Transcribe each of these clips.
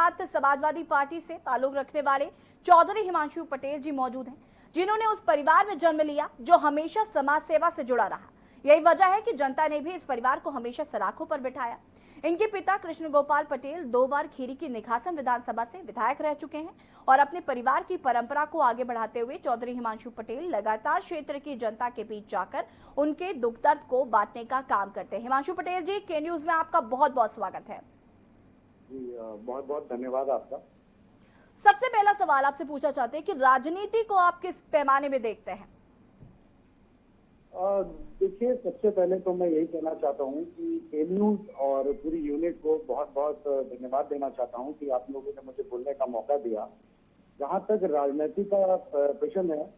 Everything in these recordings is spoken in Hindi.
साथ समाजवादी पार्टी से ताल्लुक रखने वाले चौधरी हिमांशु पटेल जी मौजूद हैं, जिन्होंने उस परिवार में जन्म लिया जो हमेशा समाज सेवा से जुड़ा रहा। यही वजह है कि जनता ने भी इस परिवार को हमेशा सराखों पर बिठाया। इनके पिता कृष्ण गोपाल पटेल 2 बार खीरी की निघासन विधानसभा से विधायक रह चुके हैं और अपने परिवार की परंपरा को आगे बढ़ाते हुए चौधरी हिमांशु पटेल लगातार क्षेत्र की जनता के बीच जाकर उनके दुख दर्द को बांटने का काम करते हैं। हिमांशु पटेल जी, के न्यूज में आपका बहुत बहुत स्वागत है। जी बहुत बहुत धन्यवाद आपका। सबसे पहला सवाल आपसे पूछना चाहते हैं कि राजनीति को आप किस पैमाने में देखते हैं? देखिए, सबसे पहले तो मैं यही कहना चाहता हूँ कि के न्यूज और पूरी यूनिट को बहुत बहुत धन्यवाद देना चाहता हूँ कि आप लोगों ने मुझे बोलने का मौका दिया। जहाँ तक राजनीति का प्रश्न है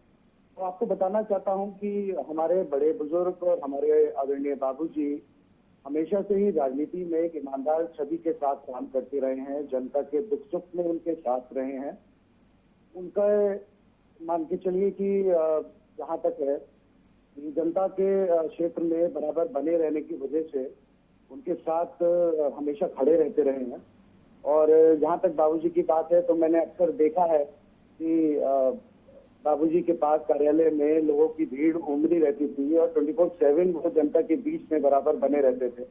तो आपको बताना चाहता हूँ कि हमारे बड़े बुजुर्ग और हमारे आदरणीय बाबूजी हमेशा से ही राजनीति में एक ईमानदार छवि के साथ काम करते रहे हैं, जनता के दुख सुख में उनके साथ रहे हैं। उनका मान के चलिए कि जहाँ तक है जनता के क्षेत्र में बराबर बने रहने की वजह से उनके साथ हमेशा खड़े रहते रहे हैं। और जहाँ तक बाबूजी की बात है तो मैंने अक्सर देखा है कि बाबूजी के पास कार्यालय में लोगों की भीड़ उमड़ी रहती थी और 24/7 वो जनता के बीच में बराबर बने रहते थे।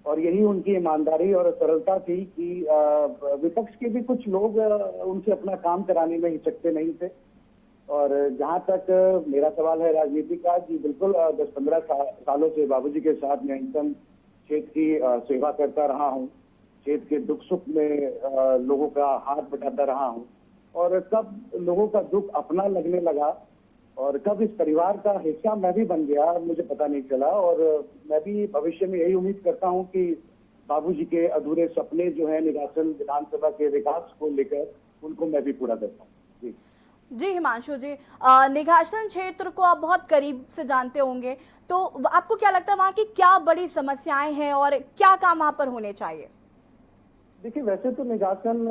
और यही उनकी ईमानदारी और सरलता थी कि विपक्ष के भी कुछ लोग उनसे अपना काम कराने में हिचकते नहीं थे। और जहाँ तक मेरा सवाल है राजनीति का, जी बिल्कुल 10-15 सालों से बाबूजी के साथ मैं इंसान क्षेत्र की सेवा करता रहा हूँ। क्षेत्र के दुख सुख में लोगों का हाथ बटाता रहा हूँ और कब लोगों का दुख अपना लगने लगा और कब इस परिवार का हिस्सा मैं भी बन गया मुझे पता नहीं चला। और मैं भी भविष्य में यही उम्मीद करता हूँ कि बाबूजी के अधूरे सपने जो है निघासन विधानसभा के विकास को लेकर उनको मैं भी पूरा करता हूँ। जी जी हिमांशु जी, निघासन क्षेत्र को आप बहुत करीब से जानते होंगे, तो आपको क्या लगता है वहाँ की क्या बड़ी समस्याएं हैं और क्या काम वहाँ पर होने चाहिए? देखिए, वैसे तो निघासन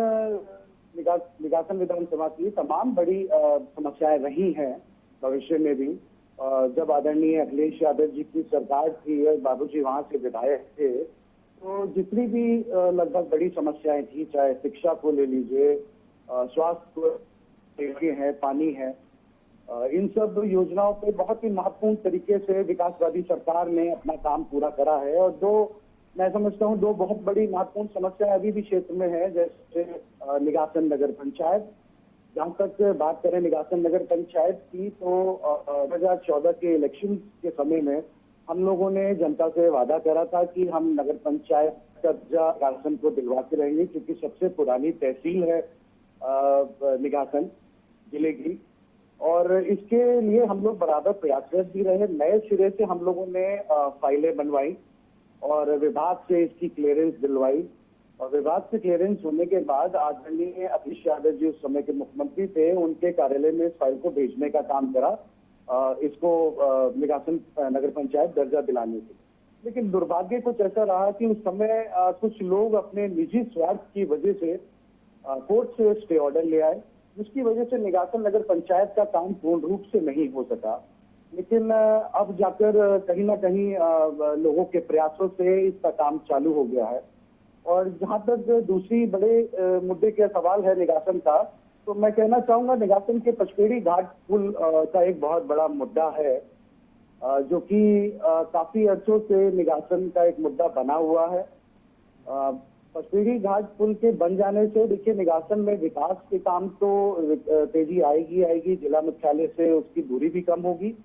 विधानसभा की तमाम बड़ी समस्याएं रही हैं भविष्य में भी। जब आदरणीय अखिलेश यादव जी की सरकार थी और बाबूजी वहां से विधायक थे तो जितनी भी लगभग बड़ी समस्याएं थी, चाहे शिक्षा को ले लीजिए, स्वास्थ्य है, पानी है, इन सब योजनाओं पे बहुत ही महत्वपूर्ण तरीके से विकासवादी सरकार ने अपना काम पूरा करा है। और मैं समझता हूँ दो बहुत बड़ी महत्वपूर्ण समस्या अभी भी क्षेत्र में है, जैसे निघासन नगर पंचायत। जहाँ तक बात करें निघासन नगर पंचायत की तो 2014 के इलेक्शन के समय में हम लोगों ने जनता से वादा करा था कि हम नगर पंचायत कब्जा निघासन को दिलवाते रहेंगे, क्योंकि सबसे पुरानी तहसील है निघासन जिले की। और इसके लिए हम लोग बराबर प्रयासरत भी रहे। नए सिरे से हम लोगों ने फाइलें बनवाई और विभाग से इसकी क्लियरेंस दिलवाई। और विभाग से क्लियरेंस होने के बाद आदरणीय अखिलेश यादव जी उस समय के मुख्यमंत्री थे, उनके कार्यालय में इस फाइल को भेजने का काम करा, इसको निघासन नगर पंचायत दर्जा दिलाने के। लेकिन दुर्भाग्य कुछ ऐसा रहा कि उस समय कुछ लोग अपने निजी स्वार्थ की वजह से कोर्ट से स्टे ऑर्डर ले आए, जिसकी वजह से निघासन नगर पंचायत का काम पूर्ण रूप से नहीं हो सका। लेकिन अब जाकर कहीं ना कहीं लोगों के प्रयासों से इसका काम चालू हो गया है। और जहां तक दूसरी बड़े मुद्दे का सवाल है निघासन का, तो मैं कहना चाहूंगा निघासन के पचपेड़ी घाट पुल का एक बहुत बड़ा मुद्दा है, जो कि काफी अर्सों से निघासन का एक मुद्दा बना हुआ है। पचपेड़ी घाट पुल के बन जाने से देखिए निघासन में विकास के काम तो तेजी आएगी। जिला मुख्यालय से उसकी दूरी भी कम होगी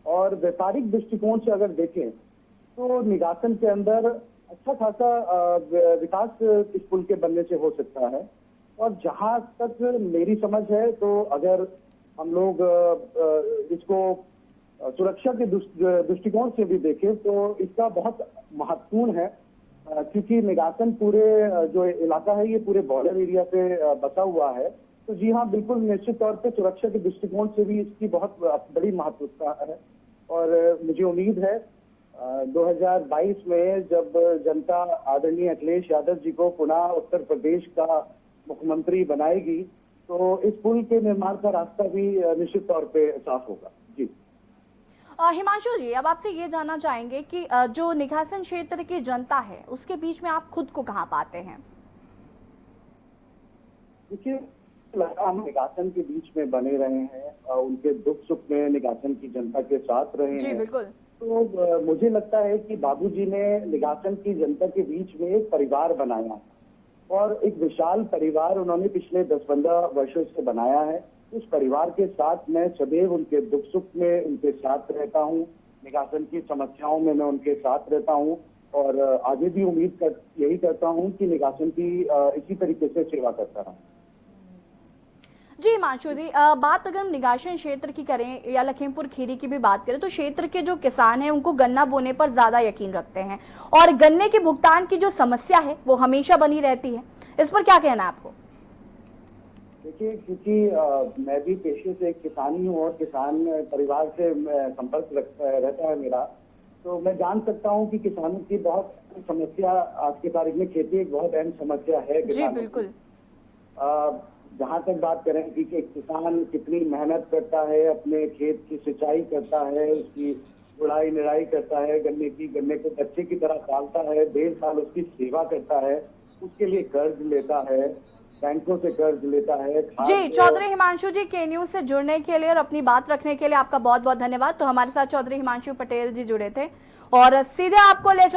और व्यापारिक दृष्टिकोण से अगर देखें तो निघासन के अंदर अच्छा खासा विकास इस पुल के बनने से हो सकता है। और जहां तक मेरी समझ है तो अगर हम लोग इसको सुरक्षा के दृष्टिकोण से भी देखें तो इसका बहुत महत्वपूर्ण है, क्योंकि निघासन पूरे जो इलाका है ये पूरे बॉर्डर एरिया पे बसा हुआ है। तो जी हाँ, बिल्कुल निश्चित तौर पे सुरक्षा के दृष्टिकोण से भी इसकी बहुत बड़ी महत्वता है। और मुझे उम्मीद है 2022 में जब जनता आदरणीय अखिलेश यादव जी को पुनः उत्तर प्रदेश का मुख्यमंत्री बनाएगी तो इस पुल के निर्माण का रास्ता भी निश्चित तौर पे साफ होगा। जी हिमांशु जी, अब आपसे ये जानना चाहेंगे कि जो निघासन क्षेत्र की जनता है उसके बीच में आप खुद को कहाँ पाते हैं? देखिए, लगा हम निगासन के बीच में बने रहे हैं, उनके दुख सुख में निगासन की जनता के साथ रहे जी हैं। बिल्कुल। तो मुझे लगता है कि बाबूजी ने निगासन की जनता के बीच में एक परिवार बनाया और एक विशाल परिवार उन्होंने पिछले 10-15 वर्षों से बनाया है। उस परिवार के साथ मैं सदैव उनके दुख सुख में उनके साथ रहता हूँ, निगासन की समस्याओं में मैं उनके साथ रहता हूँ और आगे भी यही करता हूँ कि निगासन की इसी तरीके से सेवा करता रहूँ। जी हिमांशु जी, बात अगर हम निगासन क्षेत्र की करें या लखीमपुर खीरी की भी बात करें तो क्षेत्र के जो किसान हैं उनको गन्ना बोने पर ज्यादा यकीन रखते हैं और गन्ने के भुगतान की जो समस्या है वो हमेशा बनी रहती है। इस पर क्या कहना है आपको? देखिए, क्योंकि मैं भी पेशे से एक किसान ही हूँ और किसान परिवार से संपर्क रहता है मेरा, तो मैं जान सकता हूँ कि किसानों की बहुत समस्या आज की तारीख में खेती एक बहुत अहम समस्या है जी किसानों की। बिल्कुल। जहाँ तक बात करें कि एक किसान कितनी मेहनत करता है, अपने खेत की सिंचाई करता है, उसकी गुड़ाई निराई करता है, गन्ने को बच्चे की तरह पालता है, 1.5 साल उसकी सेवा करता है, उसके लिए कर्ज लेता है, बैंकों से कर्ज लेता है, जी चौधरी हिमांशु जी, के न्यूज से जुड़ने के लिए और अपनी बात रखने के लिए आपका बहुत बहुत धन्यवाद। तो हमारे साथ चौधरी हिमांशु पटेल जी जुड़े थे और सीधे आपको ले